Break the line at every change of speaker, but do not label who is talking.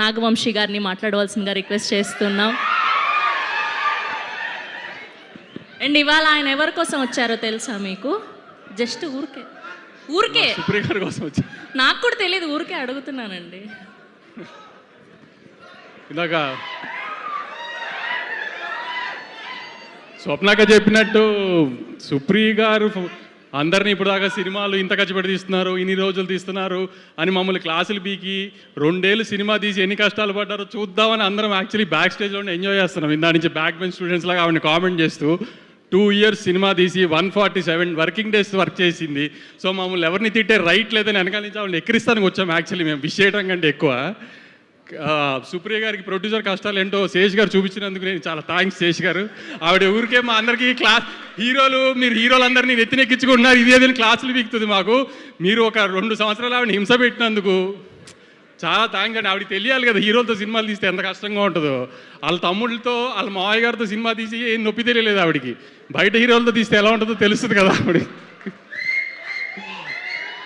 నాగవంశీ గారిని మాట్లాడవలసిందిగా రిక్వెస్ట్ చేస్తున్నాం. అండ్ ఇవాళ ఆయన ఎవరి కోసం వచ్చారో తెలుసా మీకు? జస్ట్ ఊరికే
సుప్రియ గారి కోసం వచ్చారు.
నాకు కూడా తెలియదు, ఊరికే అడుగుతున్నానండి.
ఇందాక స్వప్నక చెప్పినట్టు సుప్రియ గారు అందరినీ ఇప్పుడు దాకా సినిమాలు ఇంత కష్టపడి తీస్తున్నారు, ఇన్ని రోజులు తీస్తున్నారు అని మమ్మల్ని క్లాసులు పీకి 2 ఏళ్ళు సినిమా తీసి ఎన్ని కష్టాలు పడ్డారో చూద్దామని అందరం యాక్చువల్లీ బ్యాక్ స్టేజ్లోనే ఎంజాయ్ చేస్తున్నాం. ఇందా నుంచి బ్యాక్ బెంచ్ స్టూడెంట్స్ లాగా ఆవిడని కామెంట్ చేస్తూ 2 years సినిమా తీసి 147 వర్కింగ్ డేస్ వర్క్ చేసింది. సో మమ్మల్ని ఎవరిని తిట్టే రైట్ లేదని వెనకాల నుంచి ఆవిడని ఎక్కిరిస్తానికి వచ్చాము. యాక్చువల్లీ మేము విష్ చేయడం కంటే ఎక్కువ సుప్రియ గారికి ప్రొడ్యూసర్ కష్టాలు ఏంటో శేష్ గారు చూపించినందుకు నేను చాలా థ్యాంక్స్ శేష్ గారు. ఆవిడ ఊరికే మా అందరికీ మీరు హీరోలందరినీ నెత్తినెక్కించుకుంటున్నారు, ఇది ఏదైనా క్లాసులు పీకుతుంది మాకు. మీరు ఒక 2 సంవత్సరాలు ఆవిడ హింస పెట్టినందుకు చాలా థ్యాంక్స్ అండి. ఆవిడకి తెలియాలి కదా హీరోలతో సినిమాలు తీస్తే ఎంత కష్టంగా ఉంటుందో. వాళ్ళ తమ్ముళ్ళతో వాళ్ళ మావయ్య గారితో సినిమా తీసి ఏం నొప్పి తెలియలేదు ఆవిడకి. బయట హీరోలతో తీస్తే ఎలా ఉంటుందో తెలుస్తుంది కదా ఆవిడకి.